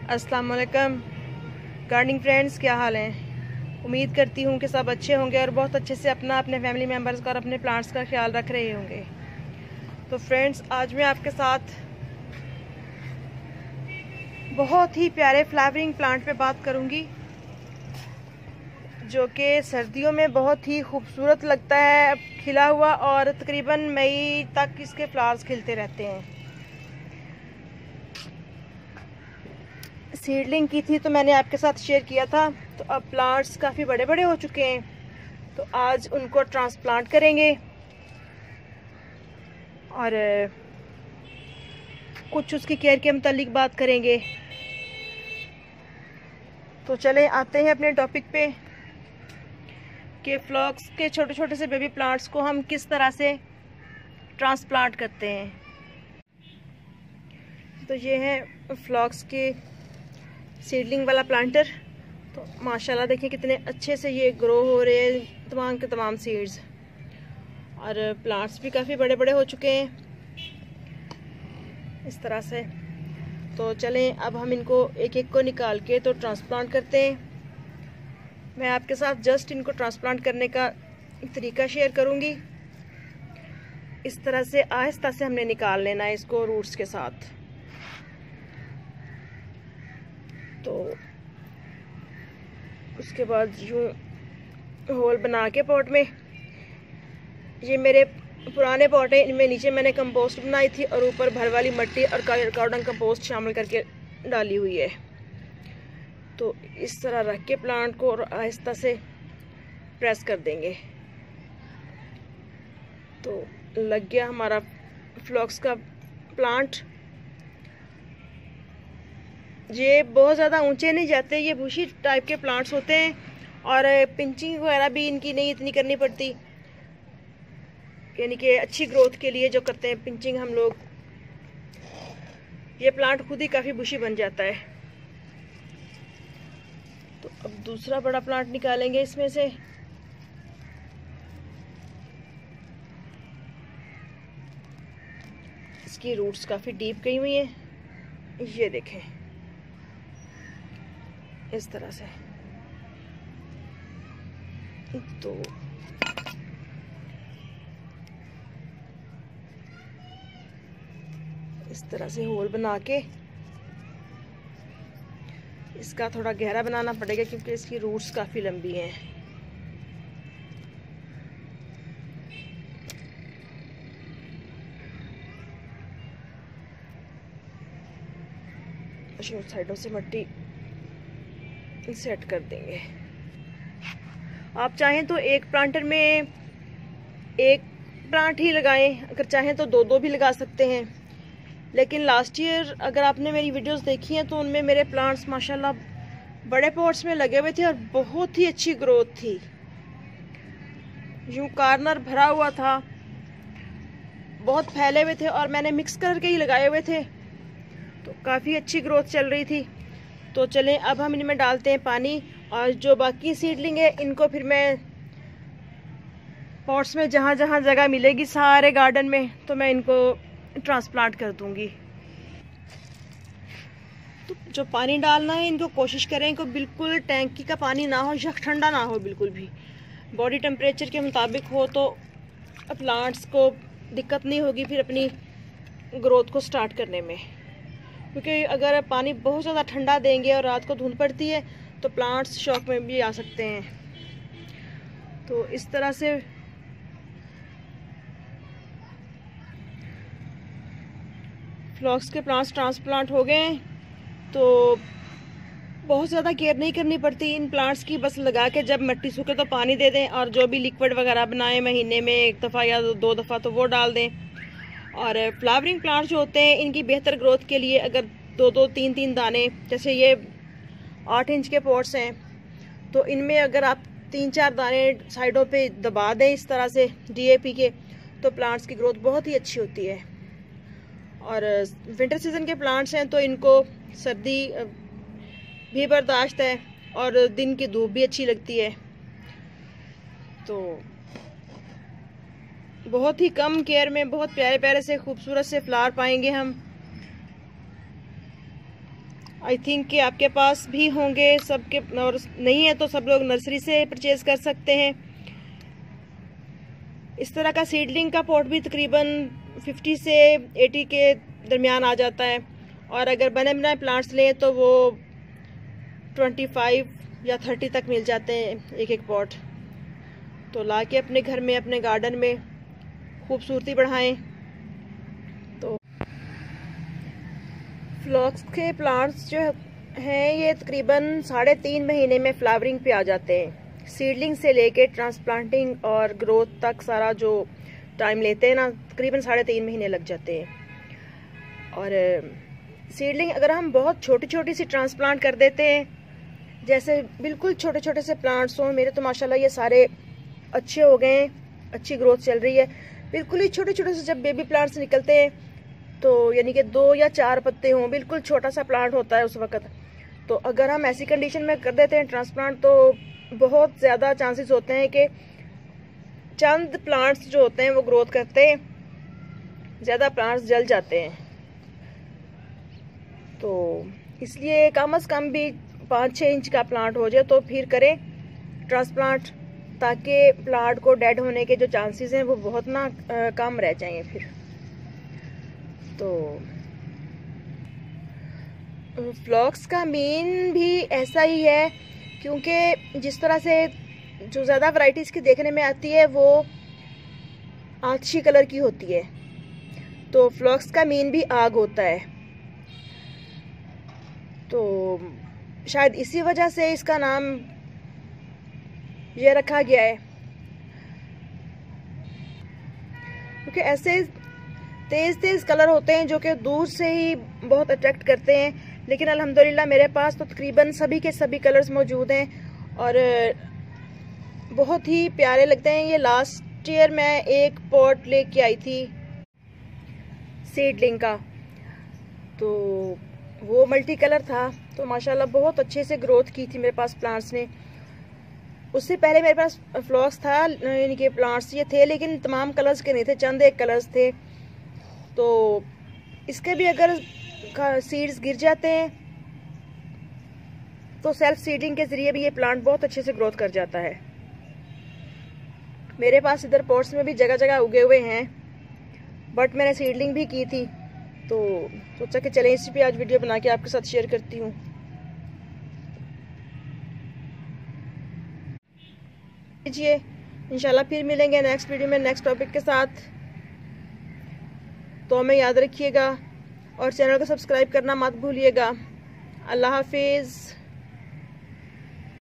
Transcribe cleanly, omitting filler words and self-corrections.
अस्सलाम वालेकुम gardening friends, क्या हाल है। उम्मीद करती हूँ कि सब अच्छे होंगे और बहुत अच्छे से अपने फैमिली मेम्बर्स का और अपने प्लांट्स का ख्याल रख रहे होंगे। तो फ्रेंड्स, आज मैं आपके साथ बहुत ही प्यारे फ्लावरिंग प्लांट पे बात करूँगी जो कि सर्दियों में बहुत ही खूबसूरत लगता है खिला हुआ, और तकरीबन मई तक इसके फ्लावर्स खिलते रहते हैं। सीडलिंग की थी तो मैंने आपके साथ शेयर किया था। तो अब प्लांट्स काफ़ी बड़े बड़े हो चुके हैं, तो आज उनको ट्रांसप्लांट करेंगे और कुछ उसकी केयर के मुतालिक बात करेंगे। तो चले आते हैं अपने टॉपिक पे कि फ्लॉक्स के छोटे छोटे से बेबी प्लांट्स को हम किस तरह से ट्रांसप्लांट करते हैं। तो ये है फ्लॉक्स के सीडलिंग वाला प्लांटर। तो माशाल्लाह देखिए कितने अच्छे से ये ग्रो हो रहे हैं तमाम के तमाम सीड्स, और प्लांट्स भी काफ़ी बड़े बड़े हो चुके हैं इस तरह से। तो चलें अब हम इनको एक एक को निकाल के तो ट्रांसप्लांट करते हैं। मैं आपके साथ जस्ट इनको ट्रांसप्लांट करने का तरीका शेयर करूँगी। इस तरह से आहिस्ता से हमने निकाल लेना है इसको रूट्स के साथ। तो उसके बाद यूँ होल बना के पॉट में, ये मेरे पुराने पॉट है, इनमें नीचे मैंने कंपोस्ट बनाई थी और ऊपर भर वाली मिट्टी और कार्डन कंपोस्ट शामिल करके डाली हुई है। तो इस तरह रख के प्लांट को और आहिस्ता से प्रेस कर देंगे। तो लग गया हमारा फ्लॉक्स का प्लांट। ये बहुत ज़्यादा ऊंचे नहीं जाते, ये बुशी टाइप के प्लांट्स होते हैं और पिंचिंग वगैरह भी इनकी नहीं इतनी करनी पड़ती, यानी कि अच्छी ग्रोथ के लिए जो करते हैं पिंचिंग हम लोग, ये प्लांट खुद ही काफ़ी बुशी बन जाता है। तो अब दूसरा बड़ा प्लांट निकालेंगे इसमें से। इसकी रूट्स काफ़ी डीप गई हुई हैं, ये देखें इस तरह से। तो इस तरह से होल बना के इसका थोड़ा गहरा बनाना पड़ेगा क्योंकि इसकी रूट्स काफ़ी लंबी हैं। साइडों से मिट्टी सेट कर देंगे। आप चाहें तो एक प्लांटर में एक प्लांट ही लगाएं, अगर चाहें तो दो दो भी लगा सकते हैं। लेकिन लास्ट ईयर अगर आपने मेरी वीडियोस देखी हैं तो उनमें मेरे प्लांट्स माशाल्लाह बड़े पॉट्स में लगे हुए थे और बहुत ही अच्छी ग्रोथ थी। यूं कार्नर भरा हुआ था, बहुत फैले हुए थे और मैंने मिक्स करके ही लगाए हुए थे, तो काफ़ी अच्छी ग्रोथ चल रही थी। तो चलें अब हम इनमें डालते हैं पानी, और जो बाकी सीडलिंग है इनको फिर मैं पॉट्स में जहाँ जहाँ जगह मिलेगी सारे गार्डन में तो मैं इनको ट्रांसप्लांट कर दूंगी। तो जो पानी डालना है इनको कोशिश करें कि बिल्कुल टैंकी का पानी ना हो या ठंडा ना हो, बिल्कुल भी बॉडी टेम्परेचर के मुताबिक हो, तो प्लांट्स को दिक्कत नहीं होगी फिर अपनी ग्रोथ को स्टार्ट करने में। क्योंकि अगर पानी बहुत ज़्यादा ठंडा देंगे और रात को धुंध पड़ती है तो प्लांट्स शॉक में भी आ सकते हैं। तो इस तरह से फ्लॉक्स के प्लांट्स ट्रांसप्लांट हो गए हैं। तो बहुत ज़्यादा केयर नहीं करनी पड़ती इन प्लांट्स की, बस लगा के जब मिट्टी सूखे तो पानी दे दें, और जो भी लिक्विड वगैरह बनाएं महीने में एक दफ़ा या दो दफ़ा तो वो डाल दें। और फ्लावरिंग प्लांट्स जो होते हैं इनकी बेहतर ग्रोथ के लिए अगर दो दो तीन तीन दाने, जैसे ये 8 इंच के पॉट्स हैं, तो इनमें अगर आप 3-4 दाने साइडों पे दबा दें इस तरह से DAP के, तो प्लांट्स की ग्रोथ बहुत ही अच्छी होती है। और विंटर सीजन के प्लांट्स हैं तो इनको सर्दी भी बर्दाश्त है और दिन की धूप भी अच्छी लगती है। तो बहुत ही कम केयर में बहुत प्यारे प्यारे से खूबसूरत से फ्लावर पाएंगे हम। आई थिंक कि आपके पास भी होंगे सबके, और नहीं है तो सब लोग नर्सरी से परचेज कर सकते हैं। इस तरह का सीडलिंग का पॉट भी तकरीबन 50 से 80 के दरमियान आ जाता है, और अगर बने बनाए प्लांट्स लें तो वो 25 या 30 तक मिल जाते हैं एक एक पॉट। तो ला के अपने घर में, अपने गार्डन में खूबसूरती बढ़ाएं। तो फ्लॉक्स के प्लांट्स जो हैं ये तकरीबन 3.5 महीने में फ्लावरिंग पे आ जाते हैं। सीडलिंग से लेके ट्रांसप्लांटिंग और ग्रोथ तक सारा जो टाइम लेते हैं ना, तकरीबन 3.5 महीने लग जाते हैं। और सीडलिंग अगर हम बहुत छोटी छोटी सी ट्रांसप्लांट कर देते हैं, जैसे बिल्कुल छोटे छोटे से प्लांट्स हों, मेरे तो माशाल्लाह ये सारे अच्छे हो गए हैं, अच्छी ग्रोथ चल रही है। बिल्कुल ही छोटे छोटे से जब बेबी प्लांट्स निकलते हैं तो यानी कि 2 या 4 पत्ते हों, बिल्कुल छोटा सा प्लांट होता है उस वक्त। तो अगर हम ऐसी कंडीशन में कर देते हैं ट्रांसप्लांट तो बहुत ज़्यादा चांसेस होते हैं कि चंद प्लांट्स जो होते हैं वो ग्रोथ करते हैं, ज़्यादा प्लांट्स जल जाते हैं। तो इसलिए कम से कम भी 5-6 इंच का प्लांट हो जाए तो फिर करें ट्रांसप्लांट, ताकि प्लांट को डेड होने के जो चांसेस हैं वो बहुत ना कम रह जाएंगे फिर। तो फ्लॉक्स का मीन भी ऐसा ही है, क्योंकि जिस तरह से जो ज़्यादा वैरायटीज़ की देखने में आती है वो आछी कलर की होती है, तो फ्लॉक्स का मीन भी आग होता है। तो शायद इसी वजह से इसका नाम ये रखा गया है, क्योंकि ऐसे तेज़ तेज़ कलर होते हैं जो कि दूर से ही बहुत अट्रैक्ट करते हैं। लेकिन अल्हम्दुलिल्लाह मेरे पास तो तकरीबन सभी के सभी कलर्स मौजूद हैं और बहुत ही प्यारे लगते हैं। ये लास्ट ईयर मैं एक पॉट लेके आई थी सीडलिंग का, तो वो मल्टी कलर था, तो माशाल्लाह बहुत अच्छे से ग्रोथ की थी मेरे पास प्लांट्स ने। उससे पहले मेरे पास फ्लॉक्स था, यानी कि प्लांट्स ये थे, लेकिन तमाम कलर्स के नहीं थे, चंद एक कलर्स थे। तो इसके भी अगर सीड्स गिर जाते हैं तो सेल्फ सीडिंग के ज़रिए भी ये प्लांट बहुत अच्छे से ग्रोथ कर जाता है। मेरे पास इधर पॉट्स में भी जगह जगह उगे हुए हैं, बट मैंने सीडलिंग भी की थी, तो सोचा कि चलें इसी पे आज वीडियो बना के आपके साथ शेयर करती हूँ। लीजिए, इंशाल्लाह फिर मिलेंगे नेक्स्ट वीडियो में नेक्स्ट टॉपिक के साथ। तो हमें याद रखिएगा और चैनल को सब्सक्राइब करना मत भूलिएगा। अल्लाह हाफिज़।